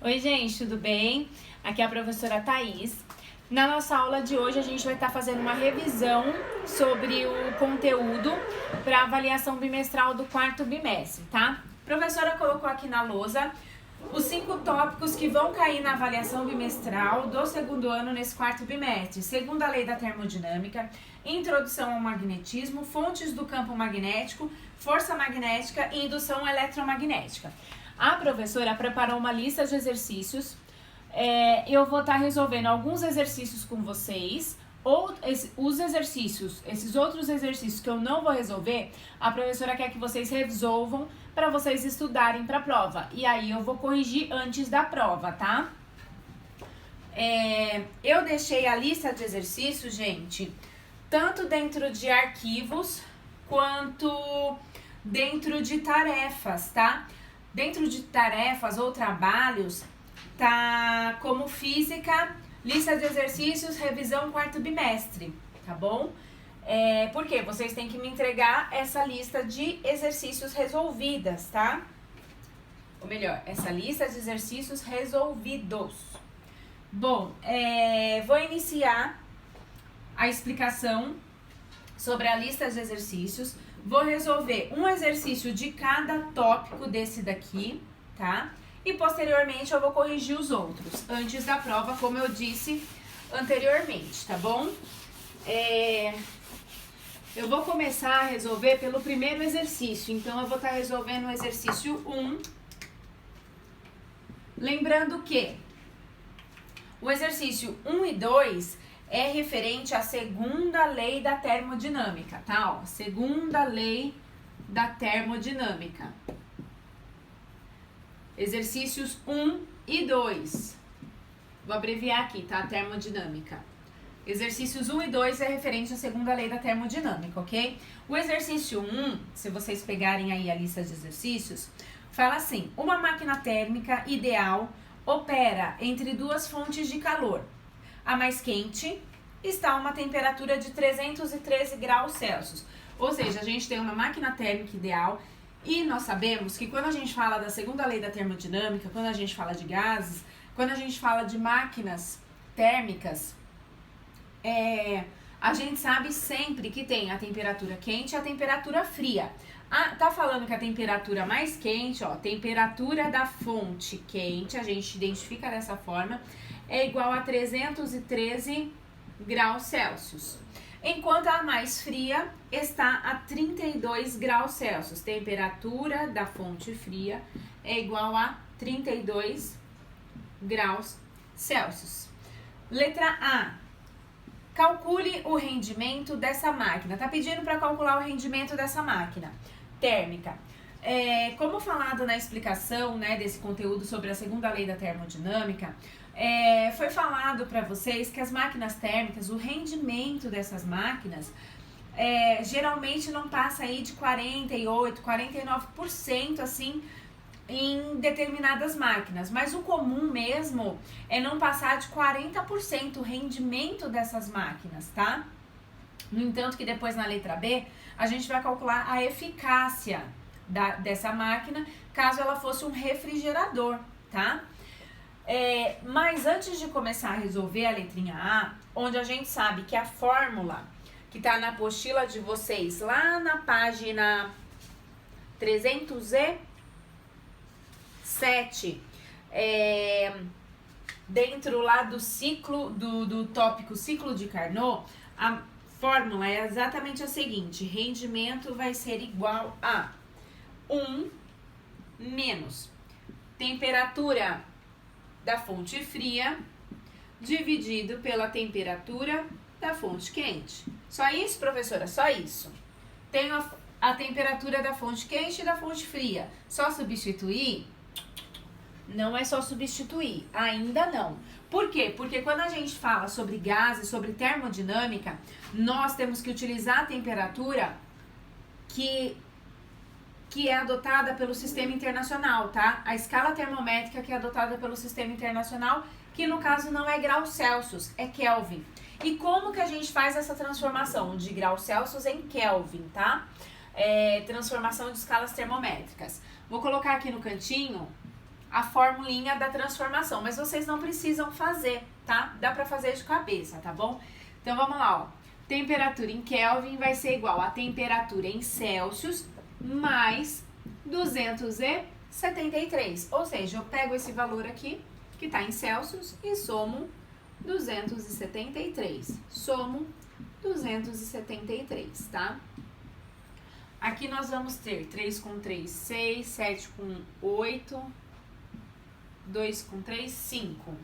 Oi, gente, tudo bem? Aqui é a professora Thaís. Na nossa aula de hoje, a gente vai estar fazendo uma revisão sobre o conteúdo para avaliação bimestral do quarto bimestre, tá? A professora colocou aqui na lousa os 5 tópicos que vão cair na avaliação bimestral do segundo ano nesse quarto bimestre. Segundo a lei da termodinâmica, introdução ao magnetismo, fontes do campo magnético, força magnética e indução eletromagnética. A professora preparou uma lista de exercícios. Eu vou estar resolvendo alguns exercícios com vocês, ou os exercícios, esses outros exercícios que eu não vou resolver, a professora quer que vocês resolvam para vocês estudarem para a prova. E aí eu vou corrigir antes da prova, tá? Eu deixei a lista de exercícios, gente, tanto dentro de arquivos quanto dentro de tarefas, tá? Dentro de tarefas ou trabalhos, tá como física, lista de exercícios, revisão quarto bimestre, tá bom? Porque vocês têm que me entregar essa lista de exercícios resolvidas, tá? Ou melhor, essa lista de exercícios resolvidos. Bom, vou iniciar a explicação sobre a lista de exercícios. Vou resolver um exercício de cada tópico desse daqui, tá? E posteriormente eu vou corrigir os outros, antes da prova, como eu disse anteriormente, tá bom? Eu vou começar a resolver pelo primeiro exercício, então eu vou estar resolvendo o exercício 1. Lembrando que o exercício 1 e 2 é referente à segunda lei da termodinâmica, tá? Ó, segunda lei da termodinâmica. Exercícios 1 e 2. Vou abreviar aqui, tá? Termodinâmica. Exercícios 1 e 2 é referente à segunda lei da termodinâmica, ok? O exercício 1, se vocês pegarem aí a lista de exercícios, fala assim: uma máquina térmica ideal opera entre duas fontes de calor. A mais quente está a uma temperatura de 313 graus Celsius. Ou seja, a gente tem uma máquina térmica ideal e nós sabemos que quando a gente fala da segunda lei da termodinâmica, quando a gente fala de gases, quando a gente fala de máquinas térmicas, a gente sabe sempre que tem a temperatura quente e a temperatura fria. Tá falando que a temperatura mais quente, ó, temperatura da fonte quente, a gente identifica dessa forma, é igual a 313 graus Celsius. Enquanto a mais fria está a 32 graus Celsius. Temperatura da fonte fria é igual a 32 graus Celsius. Letra A. Calcule o rendimento dessa máquina. Tá pedindo para calcular o rendimento dessa máquina térmica. Como falado na explicação, né, desse conteúdo sobre a segunda lei da termodinâmica, foi falado para vocês que as máquinas térmicas, o rendimento dessas máquinas, geralmente não passa aí de 48%, 49%, assim, em determinadas máquinas. Mas o comum mesmo é não passar de 40% o rendimento dessas máquinas, tá? No entanto, que depois na letra B, a gente vai calcular a eficácia dessa máquina, caso ela fosse um refrigerador, tá? Mas antes de começar a resolver a letrinha A, onde a gente sabe que a fórmula que tá na apostila de vocês, lá na página 307, dentro lá do ciclo, do tópico ciclo de Carnot, a fórmula é exatamente a seguinte: rendimento vai ser igual a 1 menos temperatura da fonte fria dividido pela temperatura da fonte quente. Só isso, professora? Só isso. Tenho a temperatura da fonte quente e da fonte fria. Só substituir? Não é só substituir, ainda não. Por quê? Porque quando a gente fala sobre gases, sobre termodinâmica, nós temos que utilizar a temperatura que é adotada pelo sistema internacional, tá? A escala termométrica que é adotada pelo sistema internacional, que no caso não é graus Celsius, é Kelvin. E como que a gente faz essa transformação de graus Celsius em Kelvin, tá? Transformação de escalas termométricas. Vou colocar aqui no cantinho a formulinha da transformação, mas vocês não precisam fazer, tá? Dá pra fazer de cabeça, tá bom? Então vamos lá, ó. Temperatura em Kelvin vai ser igual a temperatura em Celsius mais 273. Ou seja, eu pego esse valor aqui, que está em Celsius, e somo 273. Somo 273, tá? Aqui nós vamos ter 3 com 3, 6, 7 com 8, 2 com 3, 5.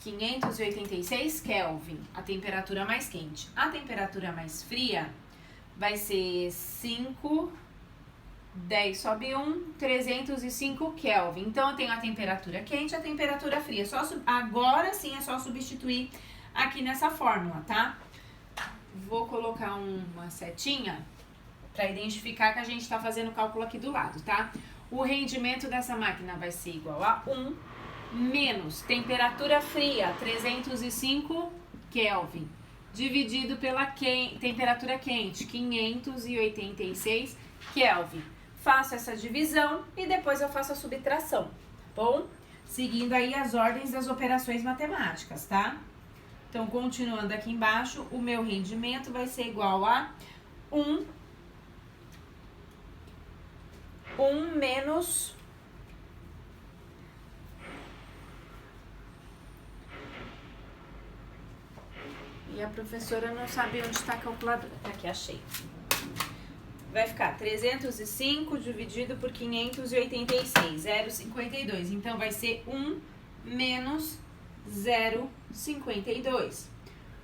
586 Kelvin, a temperatura mais quente. A temperatura mais fria vai ser 5, 10 sobe 1, 305 Kelvin. Então, eu tenho a temperatura quente e a temperatura fria. Agora sim é só substituir aqui nessa fórmula, tá? Vou colocar uma setinha para identificar que a gente está fazendo o cálculo aqui do lado, tá? O rendimento dessa máquina vai ser igual a 1 menos temperatura fria, 305 Kelvin, dividido pela temperatura quente, 586 Kelvin. Faço essa divisão e depois eu faço a subtração, tá bom? Seguindo aí as ordens das operações matemáticas, tá? Então, continuando aqui embaixo, o meu rendimento vai ser igual a 1 menos... E a professora não sabe onde está a calculadora. Tá aqui, achei. Vai ficar 305 dividido por 586, 0,52. Então, vai ser 1 menos 0,52.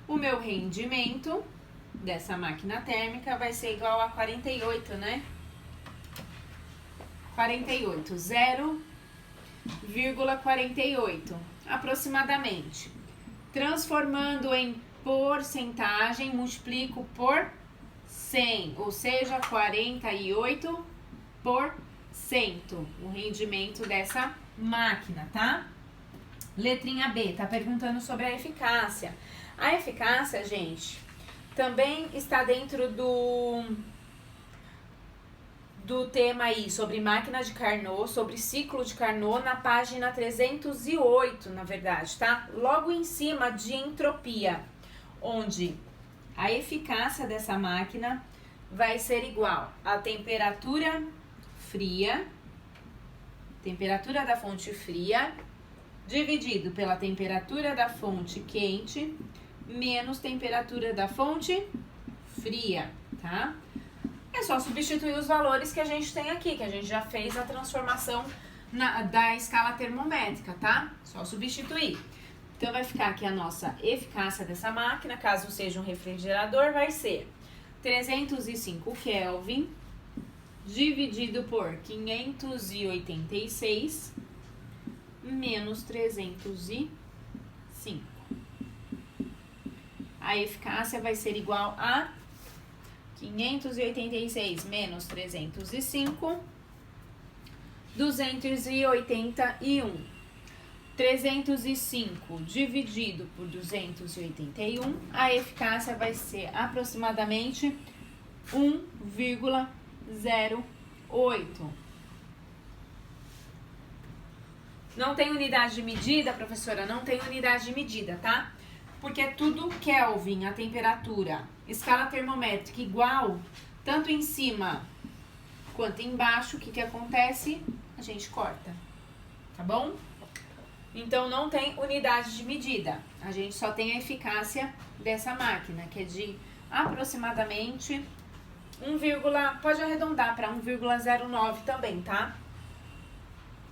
O meu rendimento dessa máquina térmica vai ser igual a 48, né? 48, 0,48 aproximadamente. Transformando em porcentagem, multiplico por 100, ou seja, 48%, o rendimento dessa máquina, tá? Letrinha B, tá perguntando sobre a eficácia. A eficácia, gente, também está dentro do tema aí sobre máquina de Carnot, sobre ciclo de Carnot, na página 308, na verdade, tá? Logo em cima de entropia, onde a eficácia dessa máquina vai ser igual à temperatura fria, temperatura da fonte fria, dividido pela temperatura da fonte quente, menos temperatura da fonte fria, tá? É só substituir os valores que a gente tem aqui, que a gente já fez a transformação da escala termométrica, tá? Só substituir. Então, vai ficar aqui a nossa eficácia dessa máquina, caso seja um refrigerador, vai ser 305 Kelvin dividido por 586 menos 305. A eficácia vai ser igual a 586 menos 305, 281. 305 dividido por 281, a eficácia vai ser aproximadamente 1,08. Não tem unidade de medida, professora? Não tem unidade de medida, tá? Porque é tudo Kelvin, a temperatura. Escala termométrica igual, tanto em cima quanto embaixo. O que acontece? A gente corta, tá bom? Então, não tem unidade de medida. A gente só tem a eficácia dessa máquina, que é de aproximadamente 1, pode arredondar para 1,09 também, tá?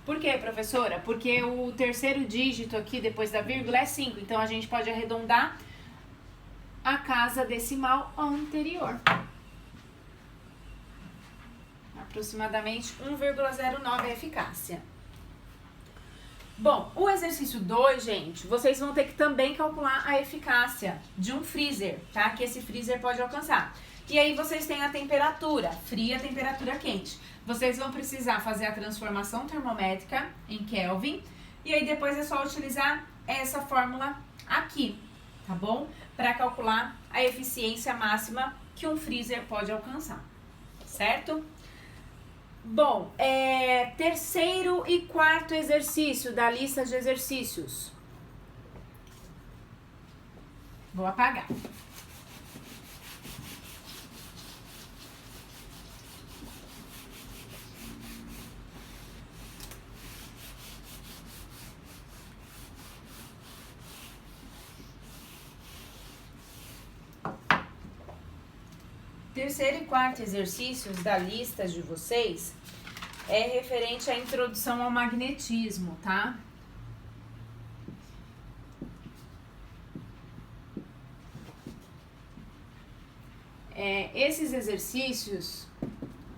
Por quê, professora? Porque o terceiro dígito aqui, depois da vírgula, é 5. Então, a gente pode arredondar a casa decimal anterior. Aproximadamente 1,09 é a eficácia. Bom, o exercício 2, gente, vocês vão ter que também calcular a eficácia de um freezer, tá? Que esse freezer pode alcançar. E aí vocês têm a temperatura fria, a temperatura quente. Vocês vão precisar fazer a transformação termométrica em Kelvin. E aí depois é só utilizar essa fórmula aqui, tá bom? Para calcular a eficiência máxima que um freezer pode alcançar, certo? Bom, terceiro e quarto exercício da lista de exercícios. Vou apagar. Terceiro e quarto exercícios da lista de vocês é referente à introdução ao magnetismo, tá? Esses exercícios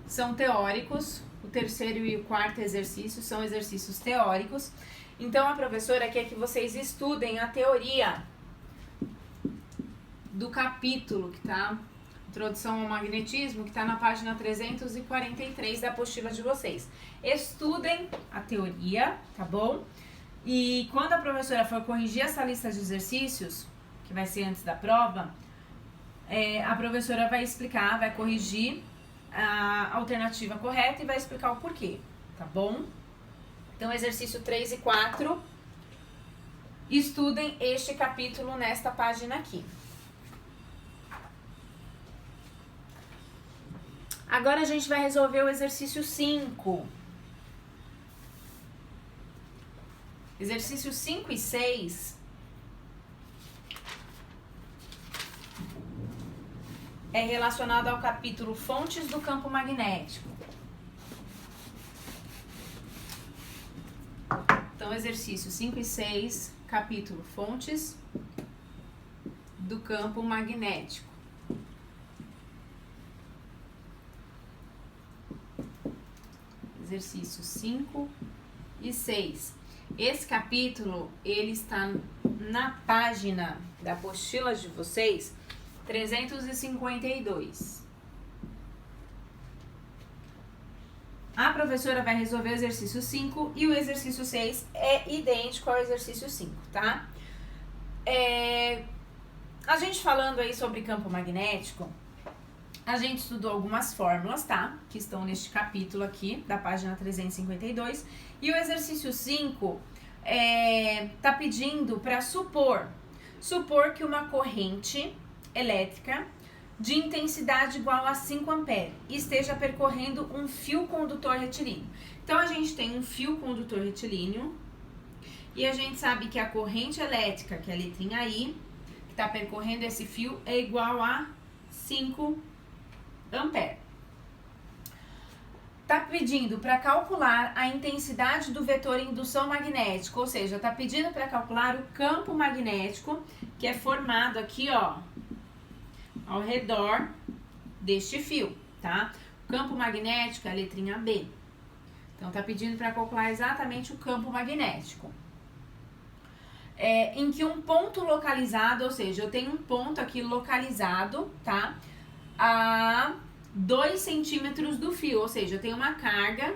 são teóricos, o terceiro e o quarto exercício são exercícios teóricos, então a professora quer que vocês estudem a teoria do capítulo que tá, Introdução ao Magnetismo, que está na página 343 da apostila de vocês. Estudem a teoria, tá bom? E quando a professora for corrigir essa lista de exercícios, que vai ser antes da prova, a professora vai explicar, vai corrigir a alternativa correta e vai explicar o porquê, tá bom? Então, exercício 3 e 4, estudem este capítulo nesta página aqui. Agora a gente vai resolver o exercício 5. Exercício 5 e 6 é relacionado ao capítulo Fontes do Campo Magnético. Então, exercício 5 e 6, capítulo Fontes do Campo Magnético. Exercícios 5 e 6. Esse capítulo, ele está na página da apostila de vocês, 352. A professora vai resolver o exercício 5 e o exercício 6 é idêntico ao exercício 5, tá? A gente falando aí sobre campo magnético, a gente estudou algumas fórmulas, tá? Que estão neste capítulo aqui, da página 352. E o exercício 5 tá pedindo para supor que uma corrente elétrica de intensidade igual a 5 amperes esteja percorrendo um fio condutor retilíneo. Então, a gente tem um fio condutor retilíneo e a gente sabe que a corrente elétrica, que é a letrinha I, que está percorrendo esse fio, é igual a 5 ampere. Tá pedindo para calcular a intensidade do vetor indução magnética, ou seja, tá pedindo para calcular o campo magnético que é formado aqui, ó, ao redor deste fio, tá? O campo magnético é a letrinha B. Então, tá pedindo para calcular exatamente o campo magnético. Em que um ponto localizado, ou seja, eu tenho um ponto aqui localizado, tá? A 2 centímetros do fio, ou seja, eu tenho uma carga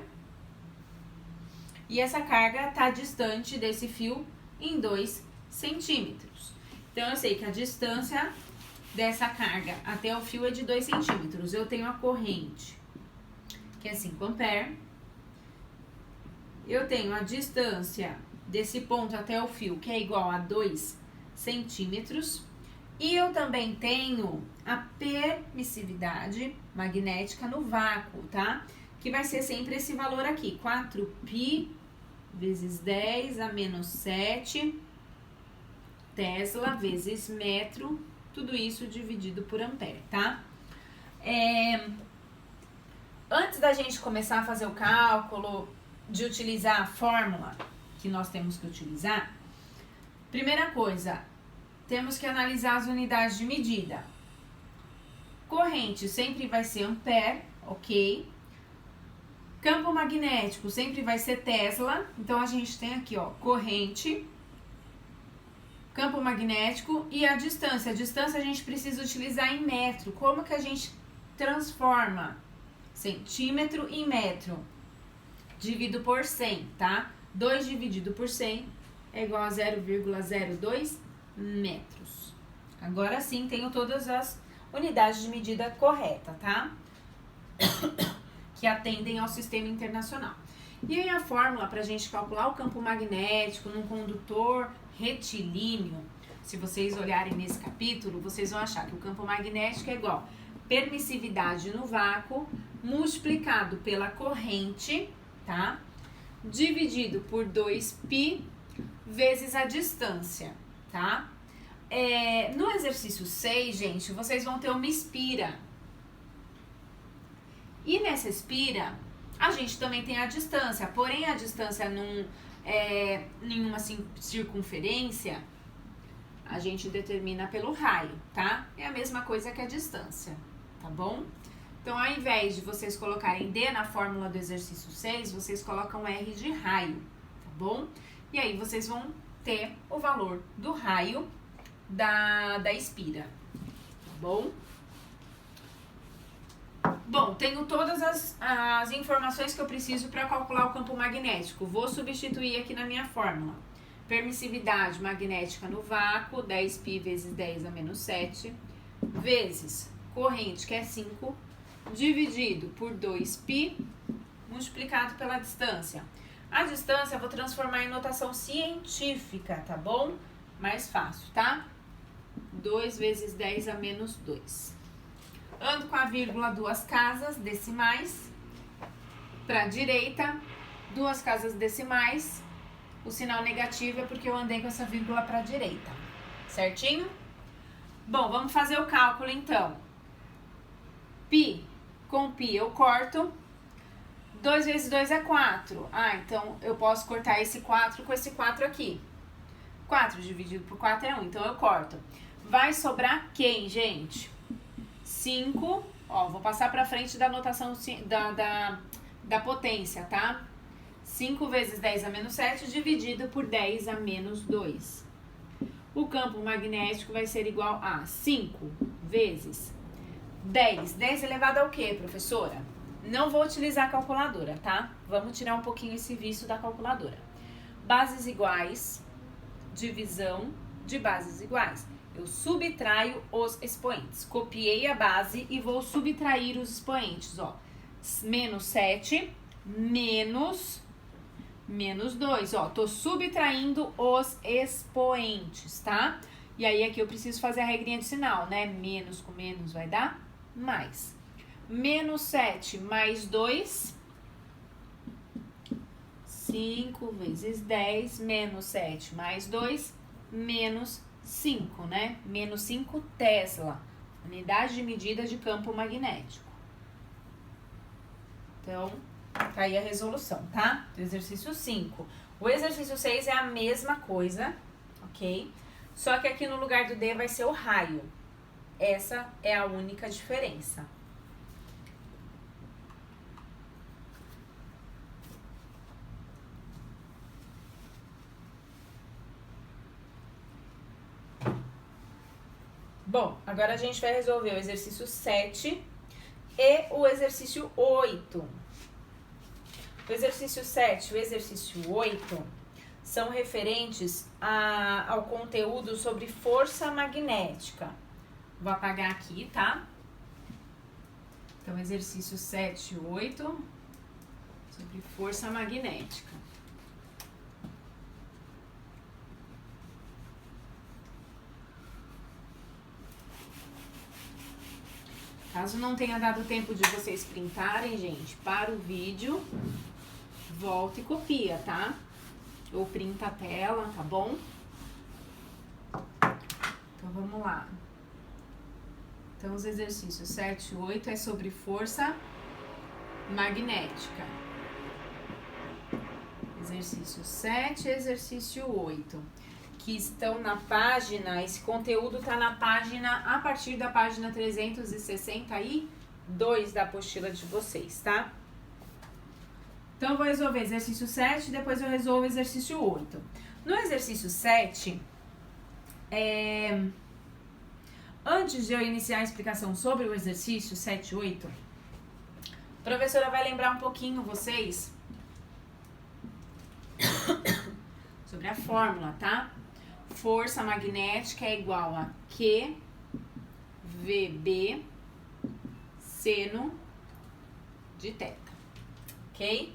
e essa carga está distante desse fio em 2 centímetros. Então, eu sei que a distância dessa carga até o fio é de 2 centímetros. Eu tenho a corrente, que é 5 amperes. Eu tenho a distância desse ponto até o fio, que é igual a 2 centímetros. E eu também tenho a permissividade magnética no vácuo, tá? Que vai ser sempre esse valor aqui, 4π vezes 10 a menos 7 Tesla vezes metro, tudo isso dividido por ampere, tá? Antes da gente começar a fazer o cálculo, de utilizar a fórmula que nós temos que utilizar, primeira coisa, temos que analisar as unidades de medida. Corrente sempre vai ser ampere, ok? Campo magnético sempre vai ser Tesla. Então, a gente tem aqui, ó, corrente, campo magnético e a distância. A distância a gente precisa utilizar em metro. Como que a gente transforma centímetro em metro? Divido por 100, tá? 2 dividido por 100 é igual a 0,02 metros. Agora sim, tenho todas as unidades de medida correta, tá? que atendem ao sistema internacional. E aí a fórmula para a gente calcular o campo magnético num condutor retilíneo, se vocês olharem nesse capítulo, vocês vão achar que o campo magnético é igual permissividade no vácuo multiplicado pela corrente, tá? Dividido por 2π vezes a distância, tá? No exercício 6, gente, vocês vão ter uma espira. E nessa espira, a gente também tem a distância, porém a distância não é nenhuma circunferência, a gente determina pelo raio, tá? É a mesma coisa que a distância, tá bom? Então, ao invés de vocês colocarem D na fórmula do exercício 6, vocês colocam R de raio, tá bom? E aí vocês vão ter o valor do raio da espira, tá bom? Bom, tenho todas as informações que eu preciso para calcular o campo magnético. Vou substituir aqui na minha fórmula. Permissividade magnética no vácuo, 10π vezes 10 a menos 7, vezes corrente, que é 5, dividido por 2π, multiplicado pela distância. A distância eu vou transformar em notação científica, tá bom? Mais fácil, tá? 2 vezes 10 a menos 2. Ando com a vírgula 2 casas decimais para a direita, 2 casas decimais. O sinal negativo é porque eu andei com essa vírgula para a direita, certinho? Bom, vamos fazer o cálculo então. Π com π eu corto. 2 vezes 2 é 4. Então eu posso cortar esse 4 com esse 4 aqui. 4 dividido por 4 é 1, então eu corto. Vai sobrar quem, gente? 5, vou passar para frente da notação da potência, tá? 5 vezes 10 a menos 7 dividido por 10 a menos 2. O campo magnético vai ser igual a 5 vezes 10. 10 elevado ao quê, professora? Não vou utilizar a calculadora, tá? Vamos tirar um pouquinho esse vício da calculadora. Bases iguais, divisão de bases iguais. Eu subtraio os expoentes. Copiei a base e vou subtrair os expoentes, ó. Menos 7, menos 2, ó. Tô subtraindo os expoentes, tá? E aí aqui eu preciso fazer a regrinha de sinal, né? Menos com menos vai dar mais. Menos 7 mais 2, 5 vezes 10, menos 7 mais 2, menos 5, né? Menos 5 Tesla, unidade de medida de campo magnético. Então, tá aí a resolução, tá? Do exercício 5. O exercício 6 é a mesma coisa, ok? Só que aqui no lugar do D vai ser o raio. Essa é a única diferença. Bom, agora a gente vai resolver o exercício 7 e o exercício 8. O exercício 7 e o exercício 8 são referentes ao conteúdo sobre força magnética. Vou apagar aqui, tá? Então, exercício 7 e 8 sobre força magnética. Caso não tenha dado tempo de vocês printarem, gente, para o vídeo, volta e copia, tá? Ou printa a tela, tá bom? Então, vamos lá. Então, os exercícios 7 e 8 é sobre força magnética. Exercício 7 e exercício 8. Que estão na página, esse conteúdo está na página, a partir da página 362 da apostila de vocês, tá? Então, eu vou resolver exercício 7 e depois eu resolvo exercício 8. No exercício 7, antes de eu iniciar a explicação sobre o exercício 7 e 8, a professora vai lembrar um pouquinho vocês sobre a fórmula, tá? Força magnética é igual a QVB seno de θ. ok?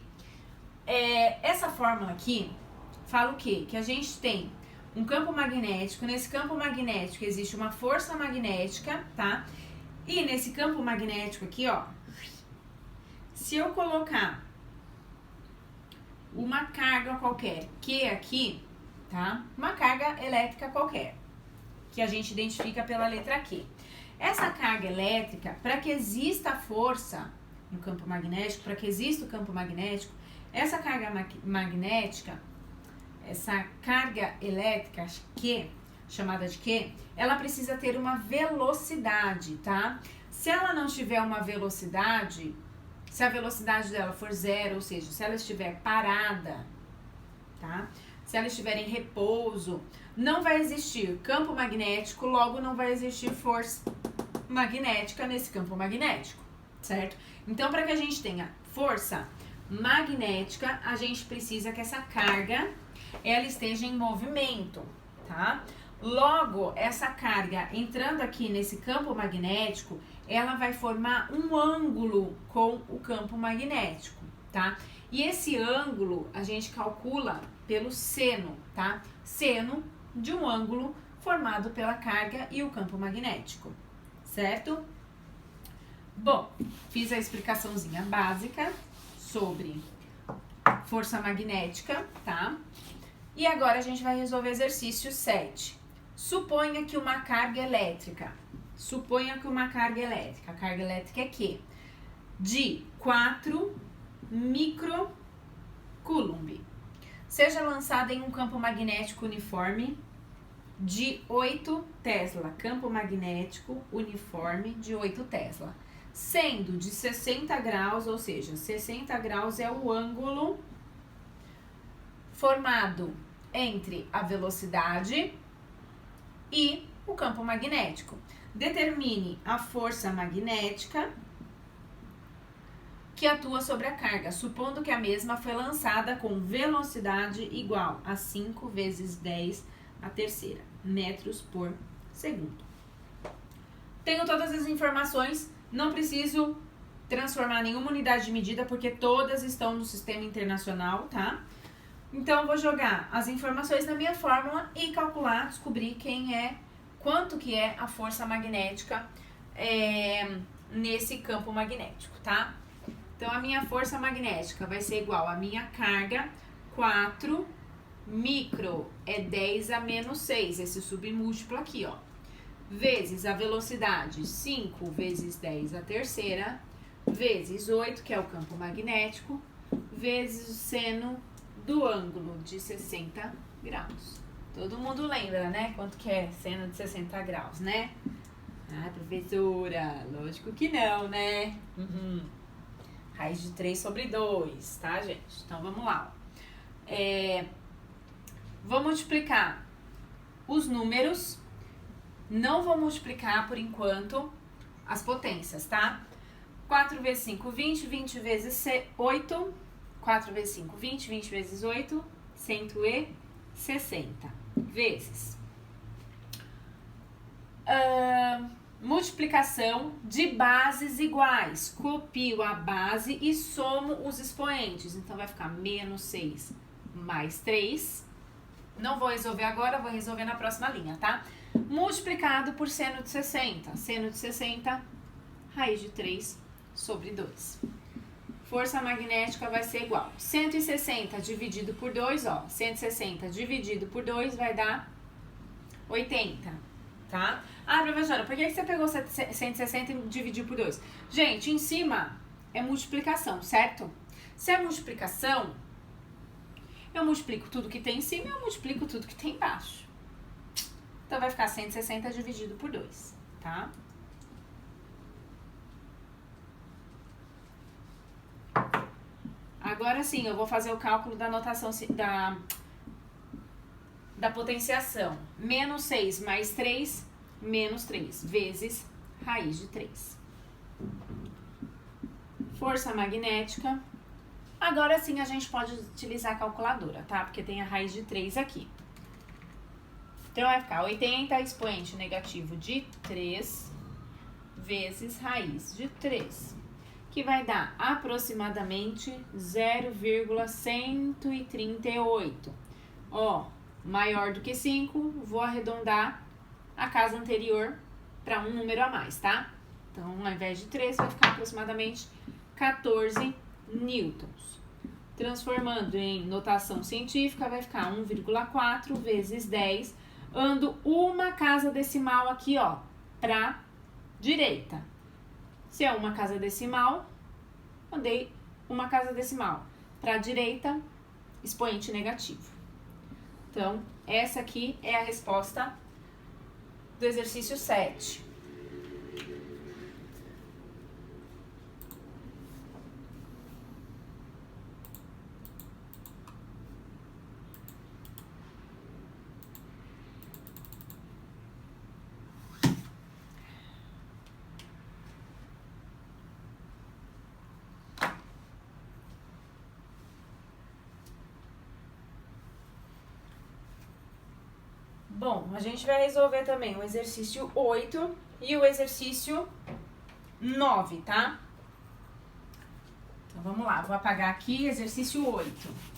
Essa fórmula aqui fala o quê? Que a gente tem um campo magnético, nesse campo magnético existe uma força magnética, tá? E nesse campo magnético aqui, ó, se eu colocar uma carga qualquer, Q aqui, tá? Uma carga elétrica qualquer, que a gente identifica pela letra Q. Essa carga elétrica, para que exista a força no campo magnético, para que exista o campo magnético, essa carga magnética, essa carga elétrica, Q, chamada de Q, ela precisa ter uma velocidade, tá? Se ela não tiver uma velocidade, se a velocidade dela for zero, ou seja, se ela estiver parada, tá? Se ela estiver em repouso, não vai existir campo magnético, logo não vai existir força magnética nesse campo magnético, certo? Então, para que a gente tenha força magnética, a gente precisa que essa carga ela esteja em movimento, tá? Logo, essa carga entrando aqui nesse campo magnético, ela vai formar um ângulo com o campo magnético, tá? E esse ângulo a gente calcula pelo seno, tá? Seno de um ângulo formado pela carga e o campo magnético, certo? Bom, fiz a explicaçãozinha básica sobre força magnética, tá? E agora a gente vai resolver exercício 7. Suponha que uma carga elétrica, a carga elétrica é Q, de 4 microcoulomb, seja lançada em um campo magnético uniforme de 8 Tesla, campo magnético uniforme de 8 Tesla, sendo de 60 graus, ou seja, 60 graus é o ângulo formado entre a velocidade e o campo magnético. Determine a força magnética que atua sobre a carga, supondo que a mesma foi lançada com velocidade igual a 5 vezes 10 a terceira metros por segundo. Tenho todas as informações, não preciso transformar nenhuma unidade de medida, porque todas estão no sistema internacional, tá? Então, eu vou jogar as informações na minha fórmula e calcular, descobrir quanto que é a força magnética nesse campo magnético, tá? Então, a minha força magnética vai ser igual a minha carga, 4 micro é 10 a menos 6, esse submúltiplo aqui, ó, vezes a velocidade, 5 vezes 10 a terceira, vezes 8, que é o campo magnético, vezes o seno do ângulo de 60 graus. Todo mundo lembra, né? Quanto que é seno de 60 graus, né? Ah, professora, lógico que não, né? Raiz de 3 sobre 2, tá, gente? Então, vamos lá. Vou multiplicar os números. Não vou multiplicar, por enquanto, as potências, tá? 4 vezes 5, 20. 20 vezes 8. 4 vezes 5, 20. 20 vezes 8, 160. Vezes. Multiplicação de bases iguais. Copio a base e somo os expoentes. Então, vai ficar menos 6 mais 3. Não vou resolver agora, vou resolver na próxima linha, tá? Multiplicado por seno de 60. Seno de 60, raiz de 3 sobre 2. Força magnética vai ser igual. 160 dividido por 2, ó. 160 dividido por 2 vai dar 80, tá? Ah, professora, por que você pegou 160 e dividiu por 2? Gente, em cima é multiplicação, certo? Se é multiplicação, eu multiplico tudo que tem em cima e eu multiplico tudo que tem embaixo. Então, vai ficar 160 dividido por 2, tá? Agora sim, eu vou fazer o cálculo da notação da potenciação. Menos 6 mais 3, menos 3, vezes raiz de 3. Força magnética. Agora sim, a gente pode utilizar a calculadora, tá? Porque tem a raiz de 3 aqui. Então, vai ficar 80 expoente negativo de 3 vezes raiz de 3. que vai dar aproximadamente 0,138. Ó, maior do que 5, vou arredondar a casa anterior para um número a mais, tá? Então, ao invés de 13, vai ficar aproximadamente 14 newtons. Transformando em notação científica, vai ficar 1,4 vezes 10. Ando uma casa decimal aqui, ó, para direita. Se é uma casa decimal, andei uma casa decimal. Para direita, expoente negativo. Então, essa aqui é a resposta do exercício 7. Bom, a gente vai resolver também o exercício 8 e o exercício 9, tá? Então, vamos lá. Vou apagar aqui exercício 8.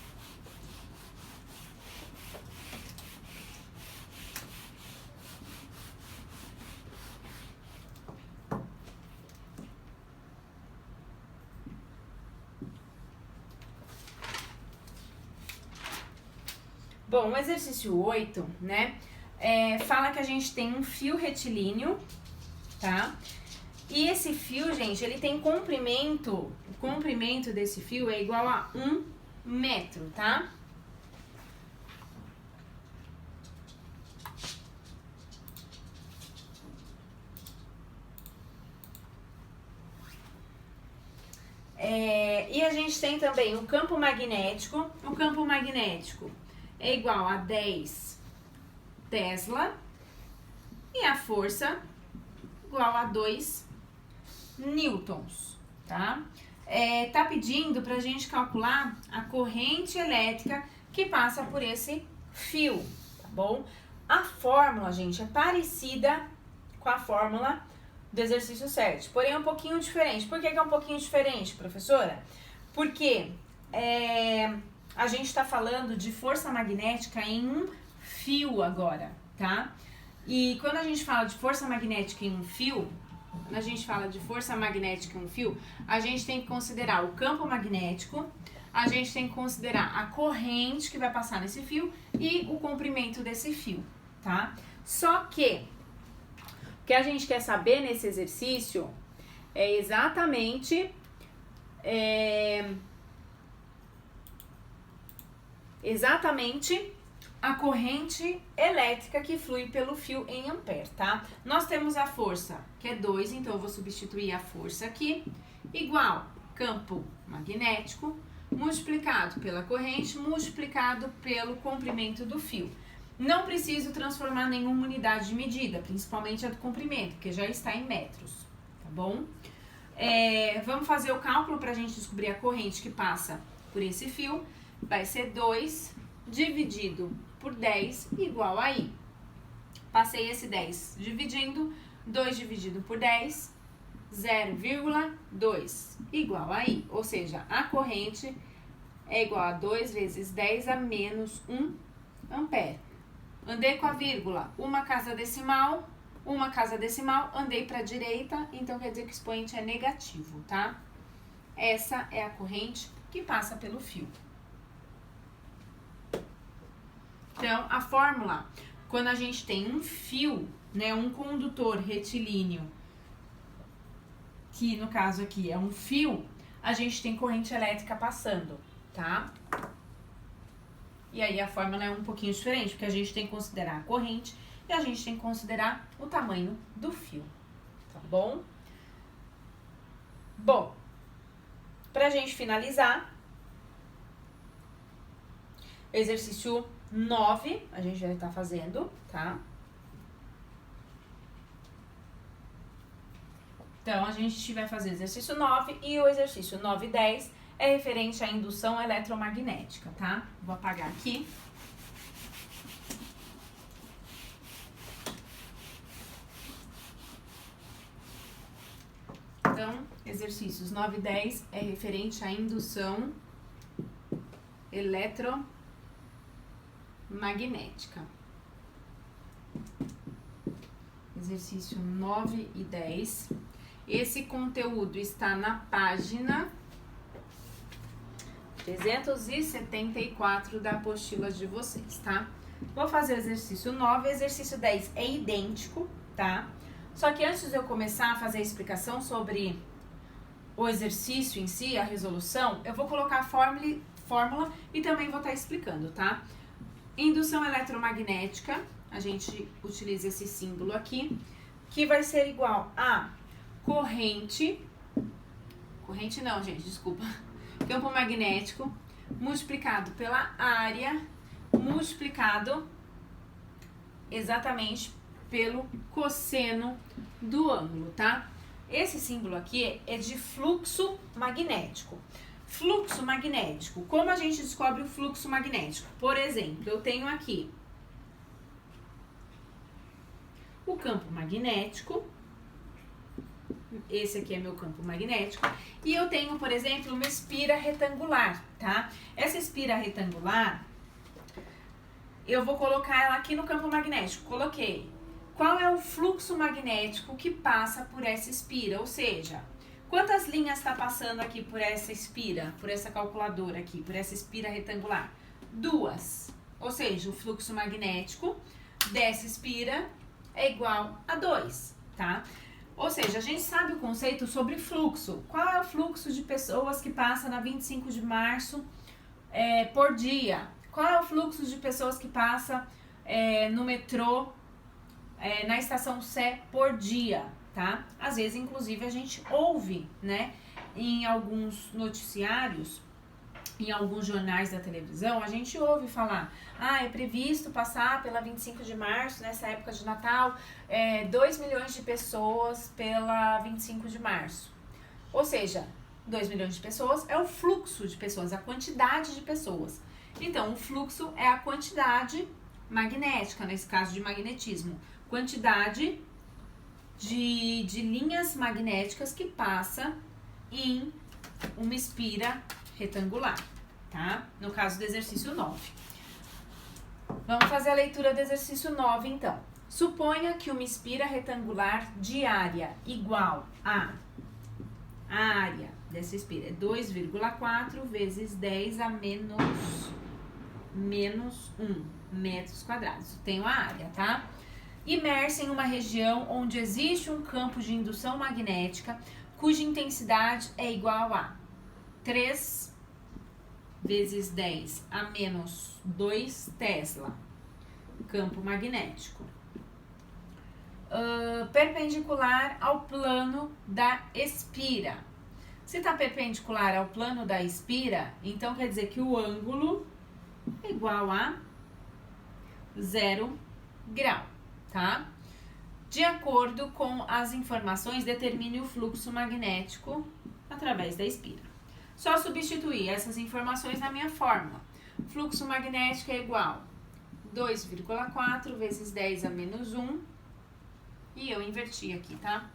Bom, o exercício 8, né, fala que a gente tem um fio retilíneo, tá? E esse fio, gente, ele tem comprimento, o comprimento desse fio é igual a 1 metro, tá? E a gente tem também o campo magnético. O campo magnético é igual a 10 Tesla e a força igual a 2 newtons, tá? Tá pedindo pra gente calcular a corrente elétrica que passa por esse fio, tá bom? A fórmula, gente, é parecida com a fórmula do exercício 7, porém é um pouquinho diferente. Por que é um pouquinho diferente, professora? Porque a gente está falando de força magnética em um fio agora, tá? E quando a gente fala de força magnética em um fio, quando a gente fala de força magnética em um fio, a gente tem que considerar o campo magnético, a gente tem que considerar a corrente que vai passar nesse fio e o comprimento desse fio, tá? Só que o que a gente quer saber nesse exercício é exatamente a corrente elétrica que flui pelo fio em ampere, tá? Nós temos a força, que é 2, então eu vou substituir a força aqui, igual campo magnético, multiplicado pela corrente, multiplicado pelo comprimento do fio. Não preciso transformar nenhuma unidade de medida, principalmente a do comprimento, porque já está em metros, tá bom? Vamos fazer o cálculo para a gente descobrir a corrente que passa por esse fio. Vai ser 2 dividido por 10 igual a I. Passei esse 10 dividindo, 2 dividido por 10, 0,2 igual a I. Ou seja, a corrente é igual a 2 vezes 10 a menos 1 ampere. Andei com a vírgula, uma casa decimal, andei para a direita, então quer dizer que o expoente é negativo, tá? Essa é a corrente que passa pelo fio. Então, a fórmula, quando a gente tem um fio, né, um condutor retilíneo, que no caso aqui é um fio, a gente tem corrente elétrica passando, tá? E aí a fórmula é um pouquinho diferente, porque a gente tem que considerar a corrente e a gente tem que considerar o tamanho do fio, tá bom? Bom, pra gente finalizar, exercício 9, a gente já está fazendo, tá? Então, a gente vai fazer o exercício 9 e o exercício 9 e 10 é referente à indução eletromagnética, tá? Vou apagar aqui. Então, Exercícios 9 e 10 é referente à indução eletromagnética. Exercício 9 e 10. Esse conteúdo está na página 374 da apostila de vocês, tá? Vou fazer o exercício 9, o exercício 10 é idêntico, tá? Só que antes de eu começar a fazer a explicação sobre o exercício em si, a resolução, eu vou colocar a fórmula e também vou estar explicando, tá? Indução eletromagnética, a gente utiliza esse símbolo aqui, que vai ser igual a corrente não, gente, desculpa, campo magnético multiplicado pela área, multiplicado exatamente pelo cosseno do ângulo, tá? Esse símbolo aqui é de fluxo magnético. Fluxo magnético, como a gente descobre o fluxo magnético? Por exemplo, eu tenho aqui o campo magnético, esse aqui é meu campo magnético, e eu tenho, por exemplo, uma espira retangular, tá? Essa espira retangular, eu vou colocar ela aqui no campo magnético, coloquei. Qual é o fluxo magnético que passa por essa espira? Ou seja, quantas linhas está passando aqui por essa espira, por essa calculadora aqui, por essa espira retangular? 2. Ou seja, o fluxo magnético dessa espira é igual a 2, tá? Ou seja, a gente sabe o conceito sobre fluxo. Qual é o fluxo de pessoas que passa na 25 de março por dia? Qual é o fluxo de pessoas que passa no metrô, na estação Sé por dia, tá? Às vezes, inclusive, a gente ouve, né, em alguns noticiários, em alguns jornais da televisão, a gente ouve falar, é previsto passar pela 25 de março, nessa época de Natal, 2 milhões de pessoas pela 25 de março. Ou seja, 2 milhões de pessoas é o fluxo de pessoas, a quantidade de pessoas. Então, o fluxo é a quantidade magnética, nesse caso de magnetismo. Quantidade de linhas magnéticas que passa em uma espira retangular, tá? No caso do exercício 9. Vamos fazer a leitura do exercício 9, então. Suponha que uma espira retangular de área igual a área dessa espira é 2,4 vezes 10 a menos 1 metros quadrados. Tenho a área, tá? Imersa em uma região onde existe um campo de indução magnética cuja intensidade é igual a 3 vezes 10 a menos 2 Tesla, campo magnético, perpendicular ao plano da espira. Se está perpendicular ao plano da espira, então quer dizer que o ângulo é igual a 0 grau, tá? De acordo com as informações, determine o fluxo magnético através da espira. Só substituir essas informações na minha fórmula. Fluxo magnético é igual a 2,4 vezes 10 a menos 1. E eu inverti aqui, tá?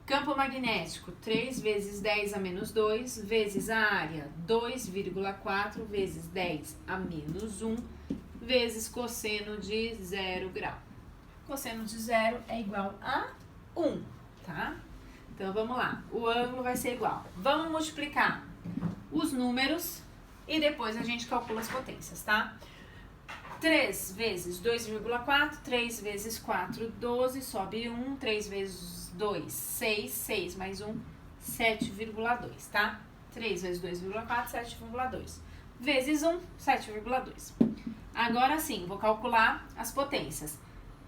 Campo magnético, 3 vezes 10 a menos 2, vezes a área, 2,4 vezes 10 a menos 1, vezes cosseno de 0 grau. Cosseno de 0 é igual a 1, tá? Então, vamos lá. O ângulo vai ser igual. Vamos multiplicar os números e depois a gente calcula as potências, tá? 3 vezes 2,4, 3 vezes 4, 12, sobe 1, 3 vezes 2, 6, 6 mais 1, 7,2, tá? 3 vezes 2,4, 7,2. Vezes 1, 7,2. Agora sim, vou calcular as potências.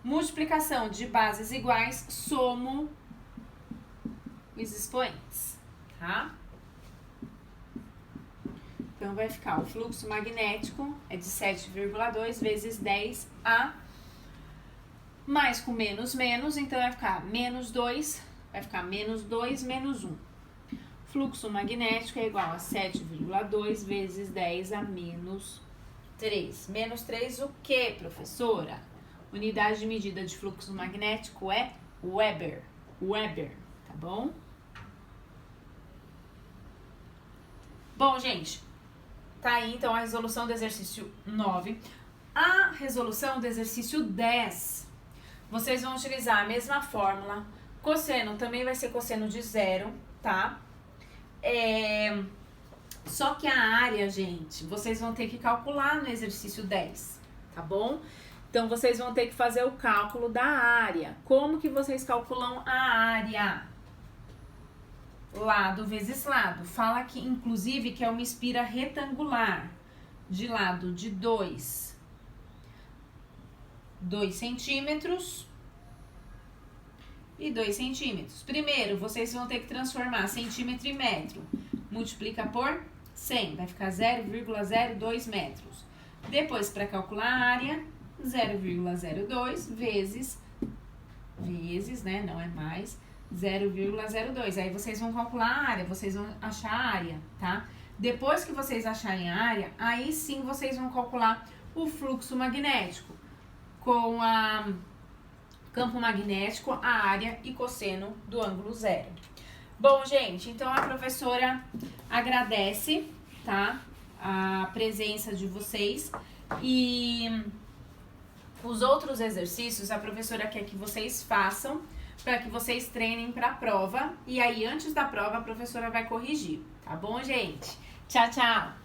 Multiplicação de bases iguais, somo os expoentes, tá? Então, vai ficar o fluxo magnético é de 7,2 vezes 10A, mais com menos, menos, então vai ficar menos 2, vai ficar menos 2 menos 1. Fluxo magnético é igual a 7,2 vezes 10 a menos 3. Menos 3 o que, professora? Unidade de medida de fluxo magnético é Weber. Weber, tá bom? Bom, gente, tá aí então a resolução do exercício 9. A resolução do exercício 10, vocês vão utilizar a mesma fórmula. Cosseno também vai ser cosseno de zero, tá? Só que a área, gente, vocês vão ter que calcular no exercício 10, tá bom? Então, vocês vão ter que fazer o cálculo da área. Como que vocês calculam a área? Lado vezes lado. Fala que, inclusive, que é uma espira retangular. De lado de 2 centímetros e 2 centímetros. Primeiro, vocês vão ter que transformar centímetro em metro. Multiplica por 100, vai ficar 0,02 metros. Depois, para calcular a área, 0,02 vezes, né, não é mais, 0,02. Aí vocês vão calcular a área, vocês vão achar a área, tá? Depois que vocês acharem a área, aí sim vocês vão calcular o fluxo magnético com a campo magnético, a área e cosseno do ângulo zero. Bom, gente, então a professora agradece, tá, a presença de vocês e os outros exercícios a professora quer que vocês façam para que vocês treinem para a prova e aí antes da prova a professora vai corrigir, tá bom, gente? Tchau, tchau!